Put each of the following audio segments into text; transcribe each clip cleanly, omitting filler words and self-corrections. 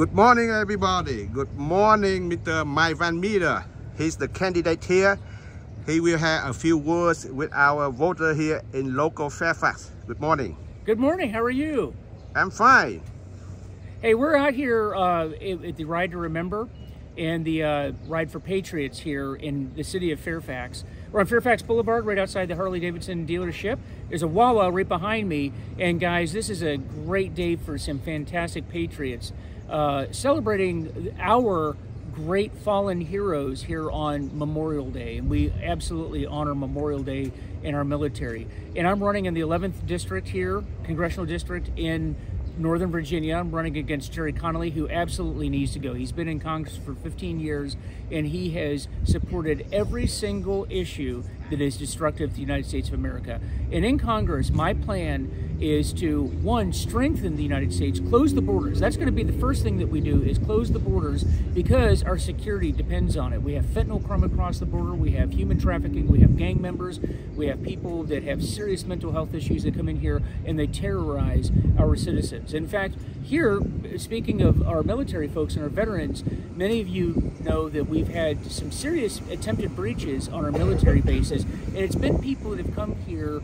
Good morning, everybody. Good morning, Mr. Mike Van Meter. He's the candidate here. He will have a few words with our voter here in local Fairfax. Good morning. Good morning. How are you? I'm fine. Hey, we're out here at the Ride to Remember and the Ride for Patriots here in the city of Fairfax. We're on Fairfax Boulevard, right outside the Harley-Davidson dealership. There's a Wawa right behind me. And guys, this is a great day for some fantastic patriots celebrating our great fallen heroes here on Memorial Day. And we absolutely honor Memorial Day in our military. And I'm running in the 11th district here, congressional district in Northern Virginia. I'm running against Jerry Connolly, who absolutely needs to go. He's been in Congress for 15 years, and he has supported every single issue that is destructive to the United States of America. And in Congress, my plan is to, one, strengthen the United States, close the borders. That's going to be the first thing that we do, is close the borders, because our security depends on it. We have fentanyl crime across the border, we have human trafficking, we have gang members, we have people that have serious mental health issues that come in here and they terrorize our citizens. In fact, here, speaking of our military folks and our veterans, many of you know that we've had some serious attempted breaches on our military bases, and it's been people that have come here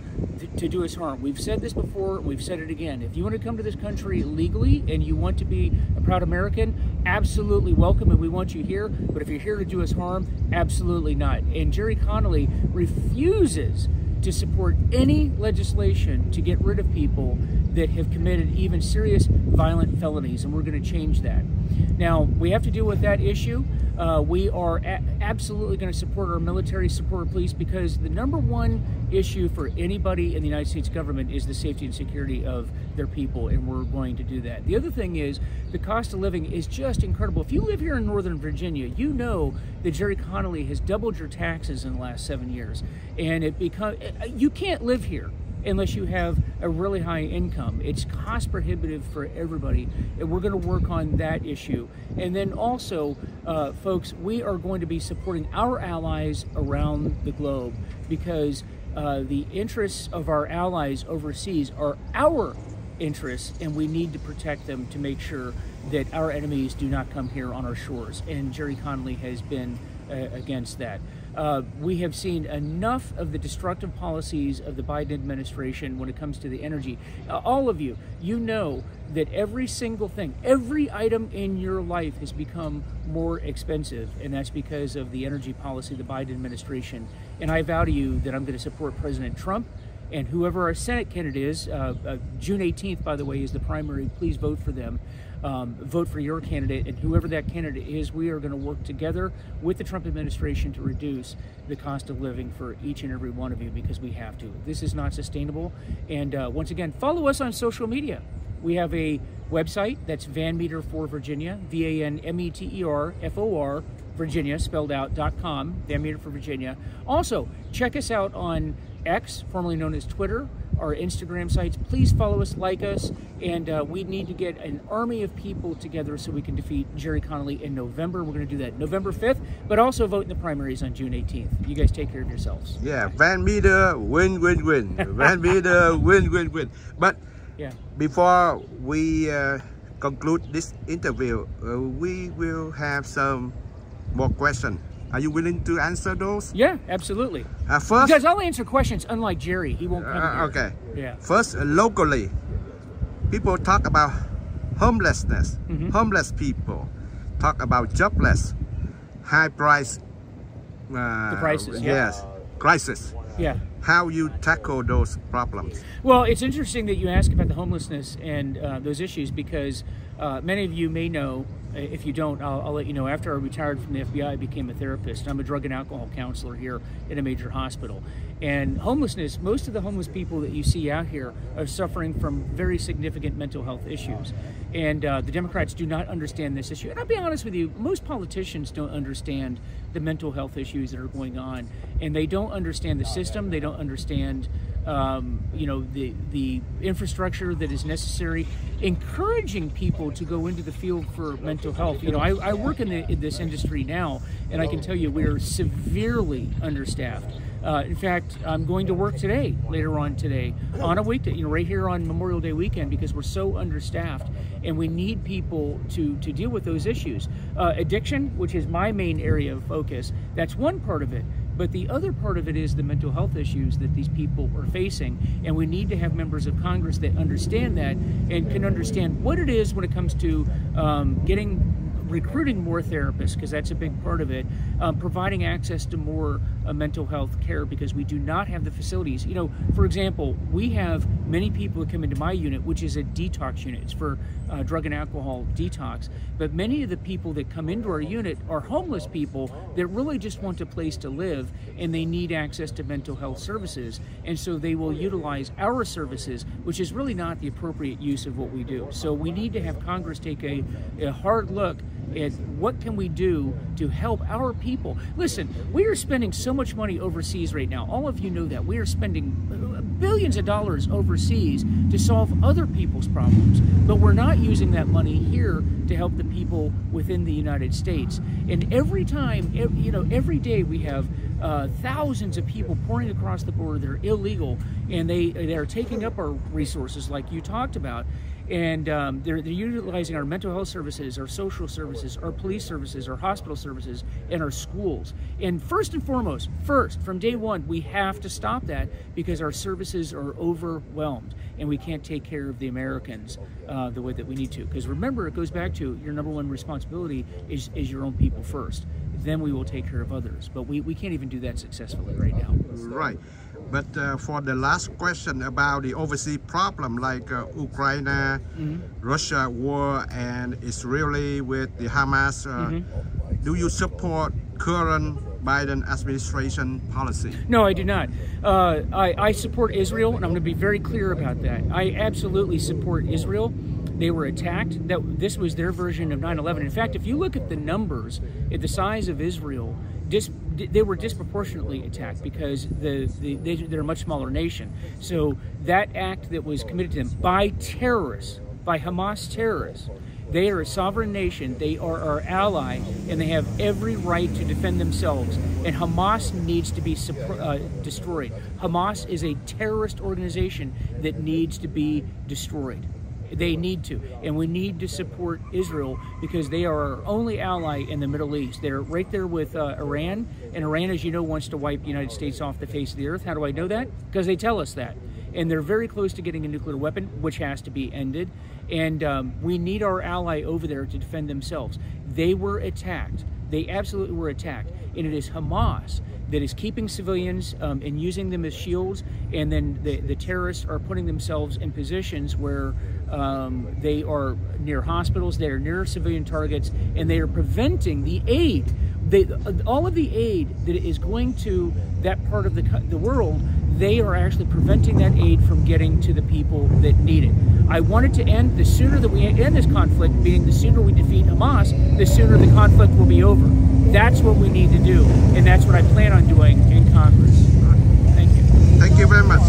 to do us harm. We've said this before, we've said it again. If you want to come to this country legally and you want to be a proud American, absolutely welcome, and we want you here. But if you're here to do us harm, absolutely not. And Jerry Connolly refuses to support any legislation to get rid of people that have committed even serious violent felonies, and we're going to change that. Now, we have to deal with that issue. We are absolutely going to support our military, support our police, because the number one issue for anybody in the United States government is the safety and security of their people, and we're going to do that. The other thing is the cost of living is just incredible. If you live here in Northern Virginia, you know that Jerry Connolly has doubled your taxes in the last 7 years, and you can't live here unless you have a really high income. It's cost prohibitive for everybody, and we're going to work on that issue. And then also, folks, we are going to be supporting our allies around the globe, because the interests of our allies overseas are our interests, and we need to protect them to make sure that our enemies do not come here on our shores. And Jerry Connolly has been against that. We have seen enough of the destructive policies of the Biden administration when it comes to the energy. All of you, you know that every single thing, every item in your life has become more expensive, and that's because of the energy policy of the Biden administration. And I vow to you that I'm going to support President Trump and whoever our Senate candidate is. June 18th, by the way, is the primary. Please vote for them. Vote for your candidate, and whoever that candidate is, we are going to work together with the Trump administration to reduce the cost of living for each and every one of you, because we have to. This is not sustainable. And once again, follow us on social media. We have a website that's Van Meter for Virginia, VANMETER Virginia, spelled out, .com, Van Meter for Virginia. Also, check us out on X, formerly known as Twitter, our Instagram sites. Please follow us, like us, and we need to get an army of people together so we can defeat Jerry Connolly in November. We're going to do that November 5th, but also vote in the primaries on June 18th. You guys take care of yourselves. Yeah, Van Meter, win, win, win. Van Meter, win, win, win. But yeah, before we conclude this interview, we will have some more questions. Are you willing to answer those? Yeah, absolutely. First, because I'll answer questions, unlike Jerry. He won't come here. Okay. Yeah. First, locally, people talk about homelessness, homeless people, talk about jobless, high price. The prices. Yes, crisis. Yeah. How you tackle those problems? Well, it's interesting that you ask about the homelessness and those issues, because many of you may know. If you don't, I'll let you know. After I retired from the FBI, I became a therapist. I'm a drug and alcohol counselor here in a major hospital. And homelessness, most of the homeless people that you see out here are suffering from very significant mental health issues. And the Democrats do not understand this issue. And I'll be honest with you, most politicians don't understand the mental health issues that are going on. And they don't understand the system. They don't understand you know, the infrastructure that is necessary, encouraging people to go into the field for mental health. You know, I work in this industry now, and I can tell you we are severely understaffed. In fact, I'm going to work today, later on today, on a weekday, you know, right here on Memorial Day weekend, because we're so understaffed, and we need people to deal with those issues. Addiction, which is my main area of focus, that's one part of it. But the other part of it is the mental health issues that these people are facing, and we need to have members of Congress that understand that and can understand what it is when it comes to recruiting more therapists, because that's a big part of it, providing access to more mental health care, because we do not have the facilities. You know, for example, we have many people that come into my unit, which is a detox unit. It's for drug and alcohol detox. But many of the people that come into our unit are homeless people that really just want a place to live, and they need access to mental health services. And so they will utilize our services, which is really not the appropriate use of what we do. So we need to have Congress take a hard look at what can we do to help our people. Listen, we are spending so much money overseas right now. All of you know that. We are spending billions of dollars overseas to solve other people's problems, but we're not using that money here to help the people within the United States. And every time, you know, every day we have thousands of people pouring across the border. They're illegal, and they are taking up our resources like you talked about. And they're utilizing our mental health services, our social services, our police services, our hospital services, and our schools. And first and foremost, from day one, we have to stop that, because our services are overwhelmed, and we can't take care of the Americans the way that we need to. Because remember, it goes back to your number one responsibility is your own people first. Then we will take care of others. But we can't even do that successfully right now. Right. But for the last question about the overseas problem, like Ukraine, Russia war, and Israeli with the Hamas, do you support current Biden administration policy? No, I do not. I support Israel, and I'm going to be very clear about that. I absolutely support Israel. They were attacked. This was their version of 9/11. In fact, if you look at the numbers, at the size of Israel, they were disproportionately attacked, because they're a much smaller nation. So that act that was committed to them by terrorists, by Hamas terrorists, they are a sovereign nation, they are our ally, and they have every right to defend themselves. And Hamas needs to be destroyed. Hamas is a terrorist organization that needs to be destroyed. They need to, and we need to support Israel, because they are our only ally in the Middle East. They're right there with Iran, and Iran, as you know, wants to wipe the United States off the face of the earth. How do I know that? Because they tell us that. And they're very close to getting a nuclear weapon, which has to be ended. And we need our ally over there to defend themselves. They were attacked. They absolutely were attacked. And it is Hamas that is keeping civilians and using them as shields, and then the terrorists are putting themselves in positions where they are near hospitals, they are near civilian targets, and they are preventing the aid. All of the aid that is going to that part of the world, they are actually preventing that aid from getting to the people that need it. I want it to end. The sooner that we end this conflict, meaning the sooner we defeat Hamas, the sooner the conflict will be over. That's what we need to do, and that's what I plan on doing in Congress. Thank you. Thank you very much.